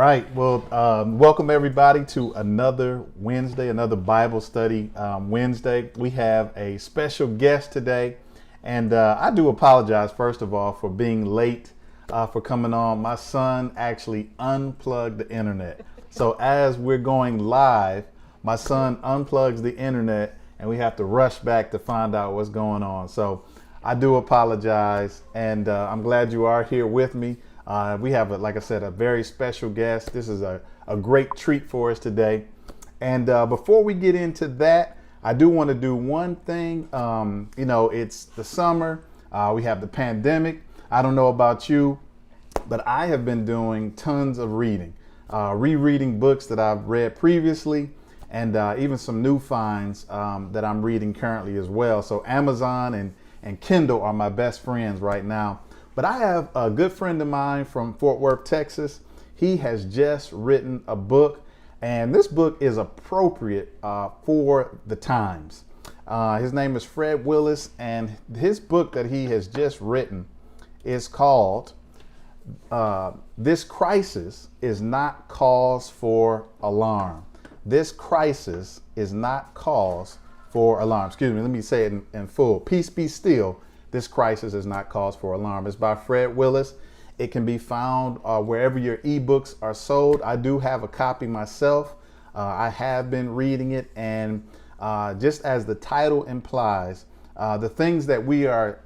right. Well, welcome everybody to another Wednesday, another Bible study Wednesday. We have a special guest today, and I do apologize first of all for being late for coming on. My son actually unplugged the internet, so as we're going live, my son unplugs the internet, and we have to rush back to find out what's going on. So I do apologize, and I'm glad you are here with me. We have, like I said, a very special guest. This is a great treat for us today. And before we get into that, I do want to do one thing. It's the summer. We have the pandemic. I don't know about you, but I have been doing tons of reading, rereading books that I've read previously, and even some new finds that I'm reading currently as well. So Amazon and Kindle are my best friends right now. But I have a good friend of mine from Fort Worth, Texas. He has just written a book, and this book is appropriate for the times. His name is Fred Willis, and his book that he has just written is called This Crisis is Not Cause for Alarm. This crisis is not cause for alarm. Excuse me, let me say it in full. Peace be still. This crisis is not cause for alarm. It's by Fred Willis. It can be found wherever your ebooks are sold. I do have a copy myself. I have been reading it, and just as the title implies, the things that we are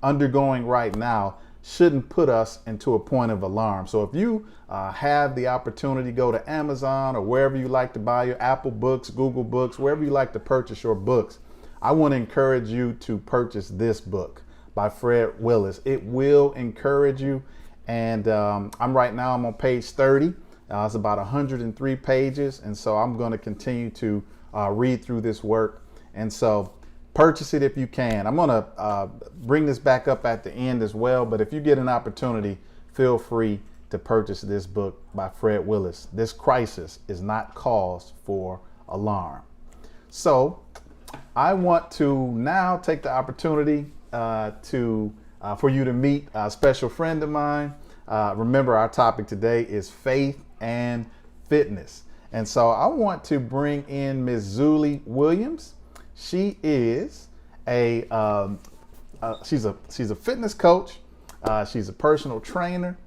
undergoing right now shouldn't put us into a point of alarm. So if you have the opportunity, go to Amazon or wherever you like to buy your Apple books, Google books, wherever you like to purchase your books, I want to encourage you to purchase this book by Fred Willis. It will encourage you. And I'm on page 30. It's about 103 pages. And so I'm going to continue to read through this work. And so purchase it if you can. I'm going to bring this back up at the end as well. But if you get an opportunity, feel free to purchase this book by Fred Willis. This crisis is not cause for alarm. So I want to now take the opportunity for you to meet a special friend of mine. Remember, our topic today is faith and fitness. And so I want to bring in Ms. Zuly Williams. She is she's a fitness coach. She's a personal trainer.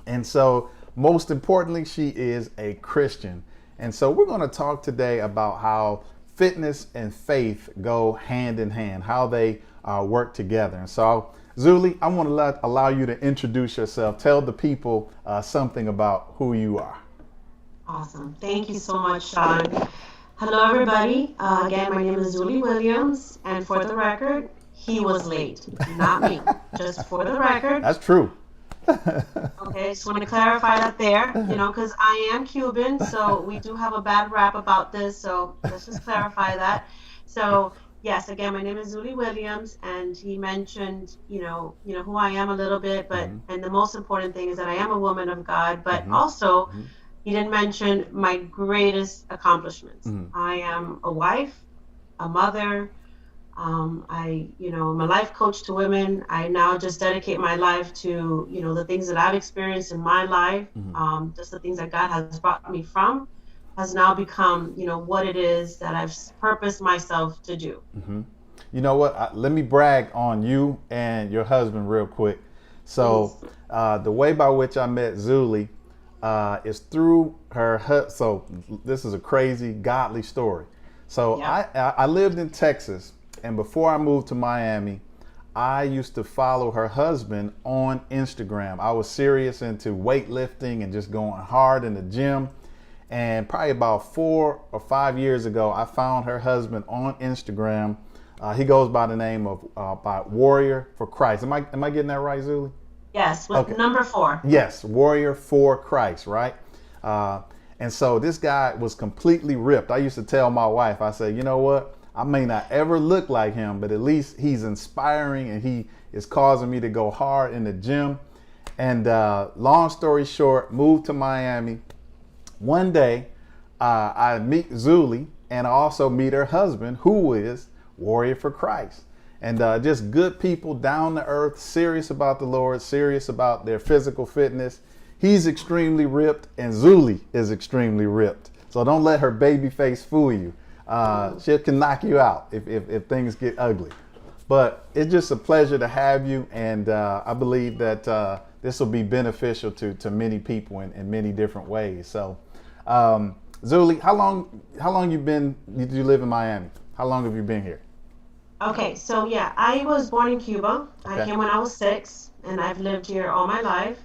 And so most importantly, she is a Christian. And so we're going to talk today about how fitness and faith go hand in hand, how they work together. And so, Zuly, I want to allow you to introduce yourself. Tell the people something about who you are. Awesome. Thank you so much, Sean. Hello, everybody. Again, my name is Zuly Williams. And for the record, he was late, not me. Just for the record. That's true. Okay, just want to clarify that there, because I am Cuban, so we do have a bad rap about this, so let's just clarify that. So, yes, again, my name is Zuly Williams, and he mentioned, who I am a little bit, but, and the most important thing is that I am a woman of God, but also, he didn't mention my greatest accomplishments. I am a wife, a mother. I'm a life coach to women. I now just dedicate my life to, the things that I've experienced in my life, just the things that God has brought me from, has now become, what it is that I've purposed myself to do. You know what? Let me brag on you and your husband real quick. So the way by which I met Zuly is through her husband. So this is a crazy, godly story. So I lived in Texas. And before I moved to Miami, I used to follow her husband on Instagram. I was serious into weightlifting and just going hard in the gym. And probably about 4 or 5 years ago, I found her husband on Instagram. He goes by the name of Warrior for Christ. Am I getting that right, Zuly? Yes, with number 4. Yes, Warrior for Christ, right? And so this guy was completely ripped. I used to tell my wife, I said, you know what? I may not ever look like him, but at least he's inspiring and he is causing me to go hard in the gym. And long story short, moved to Miami. One day, I meet Zuly, and I also meet her husband, who is Warrior for Christ. And just good people, down to earth, serious about the Lord, serious about their physical fitness. He's extremely ripped, and Zuly is extremely ripped. So don't let her baby face fool you. She can knock you out if things get ugly. But it's just a pleasure to have you, and I believe that this will be beneficial to many people in many different ways. So, Zuly, how long you live in Miami? How long have you been here? Okay, so yeah, I was born in Cuba. I Okay. came when I was 6, and I've lived here all my life.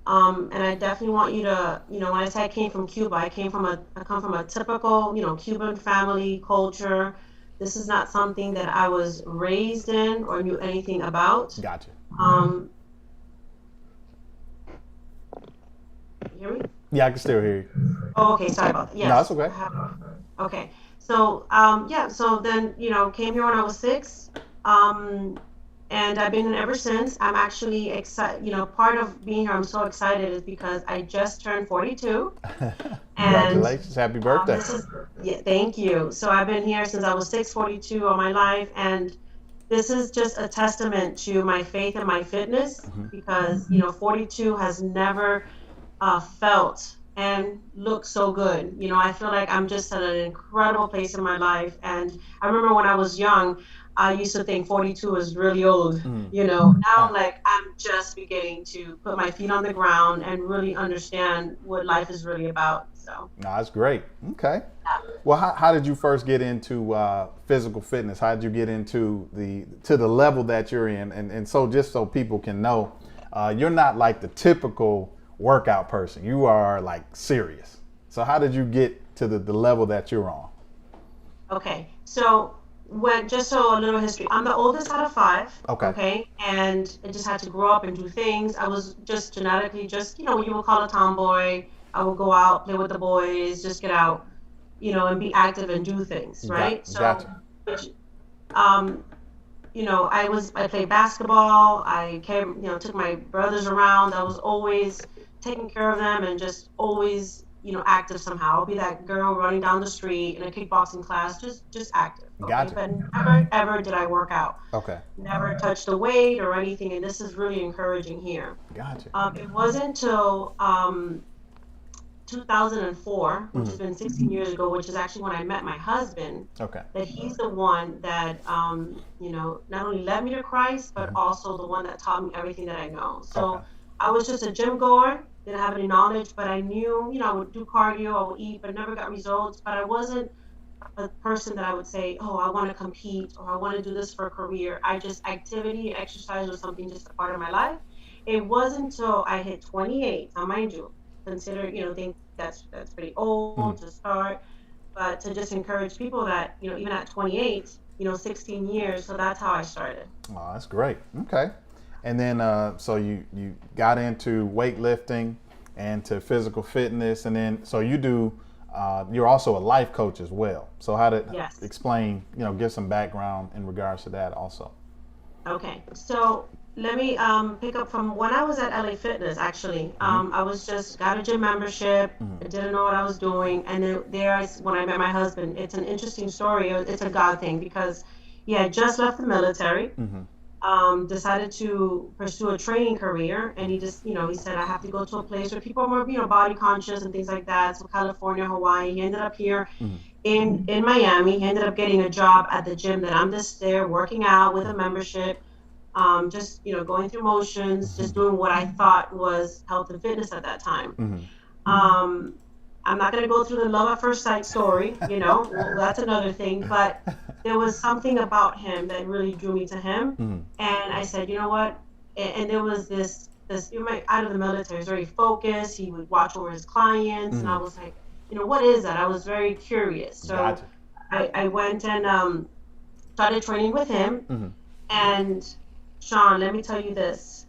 And I definitely want you to, when I say I came from Cuba, I come from a typical, Cuban family culture. This is not something that I was raised in or knew anything about. Gotcha. Um, you hear me? Yeah, I can still hear you. Oh, okay, sorry about that. No, that's Yes. okay. Okay. So, yeah, so then, came here when I was 6. Um, and I've been in ever since. I'm actually excited. Part of being here, I'm so excited is because I just turned 42, and Congratulations. Happy birthday. this is, yeah, thank you. So I've been here since I was 6, 42 all my life, and this is just a testament to my faith and my fitness because 42 has never felt and looked so good. I feel like I'm just at an incredible place in my life. And I remember when I was young, I used to think 42 was really old. Now I'm like, I'm just beginning to put my feet on the ground and really understand what life is really about. So, No, that's great. Okay. yeah. Well, how did you first get into physical fitness? How did you get into the level that you're in? And so just so people can know, you're not like the typical workout person. You are like serious. So how did you get to the level that you're on? Okay. So just so a little history, I'm the oldest out of 5. Okay. Okay. And I just had to grow up and do things. I was just genetically what you would call a tomboy. I would go out, play with the boys, just get out, and be active and do things, right? So, Gotcha. which, um, I played basketball. I came, took my brothers around. I was always taking care of them and just always, active somehow. I'll be that girl running down the street in a kickboxing class, just active. Okay. Gotcha. But never ever did I work out. Okay. Never touched a weight or anything. And this is really encouraging here. Gotcha. It wasn't until 2004, which has been 16 years ago, which is actually when I met my husband, Okay. that he's the one that, not only led me to Christ, but also the one that taught me everything that I know. So Okay. I was just a gym goer, didn't have any knowledge, but I knew, I would do cardio, I would eat, but never got results. But I wasn't a person that I would say, oh, I want to compete or I want to do this for a career. Activity, exercise was something just a part of my life. It wasn't until I hit 28, now mind you, consider, think that's pretty old to start, but to just encourage people that, even at 28, 16 years, so that's how I started. Oh, that's great. Okay. And then so you got into weightlifting and to physical fitness, and then so you're also a life coach as well. So how to Yes. explain, give some background in regards to that also. Okay, so let me pick up from when I was at LA Fitness. Actually, I was just got a gym membership. I didn't know what I was doing, and when I met my husband, it's an interesting story. It's a God thing because he had just left the military. Decided to pursue a training career, and he just, he said, I have to go to a place where people are more, body conscious and things like that. So California, Hawaii. He ended up here in Miami. He ended up getting a job at the gym that I'm just there working out with a membership, just, going through motions, just doing what I thought was health and fitness at that time. I'm not going to go through the love at first sight story, well, that's another thing, but there was something about him that really drew me to him. And I said, you know what? And there was this, out of the military, he was very focused. He would watch over his clients. And I was like, what is that? I was very curious. So Gotcha. I went and started training with him. And Sean, let me tell you this.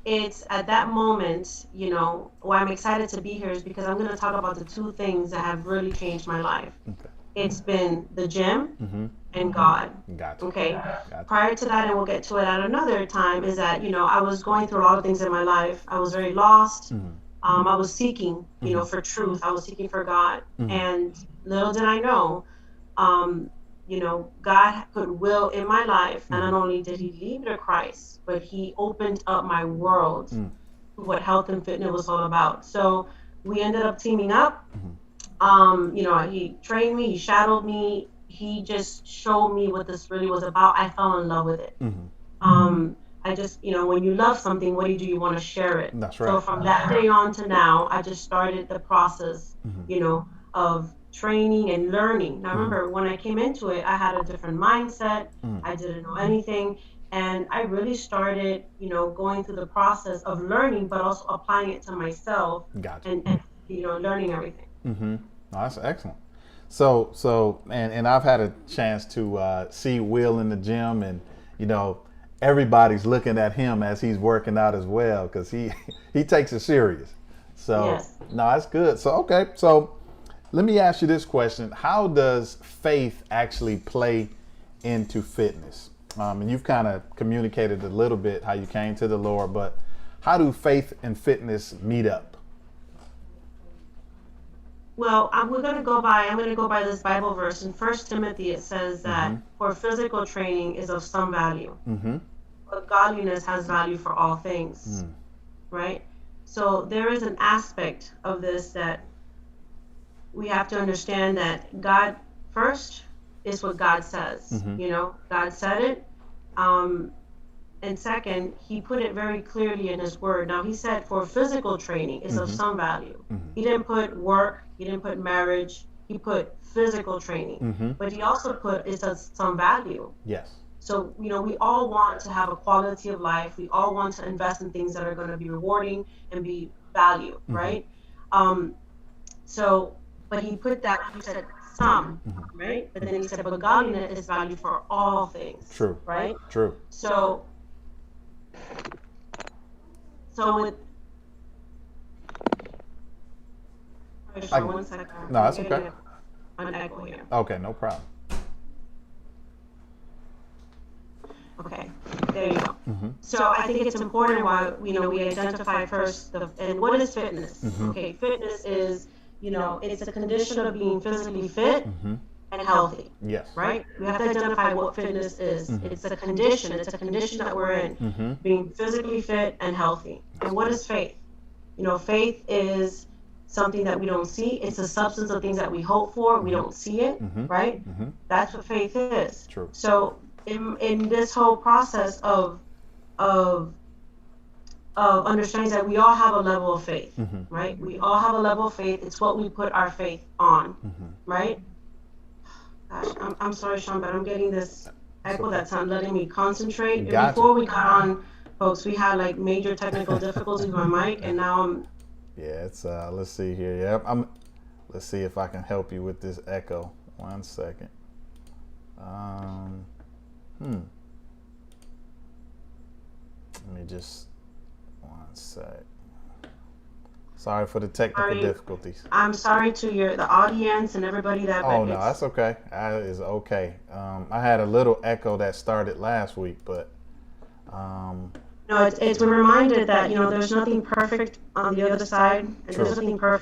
It's at that moment, why I'm excited to be here is because I'm going to talk about the 2 things that have really changed my life. Okay. It's been the gym and God. Gotcha. Okay. Gotcha. Prior to that, and we'll get to it at another time, is that, I was going through a lot of things in my life. I was very lost. I was seeking, for truth. I was seeking for God. And little did I know, God put will in my life. And not only did he lead me to Christ, but he opened up my world what health and fitness was all about. So we ended up teaming up. He trained me, he shadowed me, he just showed me what this really was about. I fell in love with it. Mm-hmm. I just, when you love something, what do you do? You want to share it. That's right. So from that day on to now, I just started the process, of training and learning. Now, remember, when I came into it, I had a different mindset. I didn't know anything. And I really started, going through the process of learning, but also applying it to myself. Gotcha. And learning everything. Mm-hmm. Oh, that's excellent. And I've had a chance to see Will in the gym, and everybody's looking at him as he's working out as well, because he takes it serious. So yes. No, that's good. So okay, so let me ask you this question: how does faith actually play into fitness? And you've kind of communicated a little bit how you came to the Lord, but how do faith and fitness meet up? Well, I'm going to go by this Bible verse. In 1 Timothy, it says that for physical training is of some value, but godliness has value for all things, right? So there is an aspect of this that we have to understand, that God first is what God says. God said it. And second, he put it very clearly in his word. Now, he said for physical training is of some value. He didn't put work, he didn't put marriage, he put physical training. But he also put it's of some value. Yes. So, we all want to have a quality of life. We all want to invest in things that are going to be rewarding and be value, right? But he put that, he said some, right? But then he said, but godliness is value for all things. True. Right? True. So with, one second. No, that's okay. An echo here. Okay, no problem. Okay, there you go. So I think it's important why we identify first and what is fitness? Okay, fitness is it's a condition of being physically fit and healthy. Yes. Right? We have to identify what fitness is. It's a condition. It's a condition that we're in, being physically fit and healthy. And what is faith? Faith is something that we don't see. It's a substance of things that we hope for. We don't see it, right? That's what faith is. True. So in this whole process of understanding that we all have a level of faith, right? We all have a level of faith. It's what we put our faith on, right? Gosh, I'm sorry, Sean, but I'm getting this echo that's not letting me concentrate. Gotcha. Before we got on, folks, we had like major technical difficulties with my mic, and now I'm... Yeah, it's, let's see here. Yeah, let's see if I can help you with this echo. 1 second. Let me just... 1 sec. Sorry for the technical difficulties. I'm sorry to the audience and everybody that... Oh, no, that's okay. That is okay. I had a little echo that started last week, but... No, it's we're reminded that, there's nothing perfect on the other side. And there's nothing perfect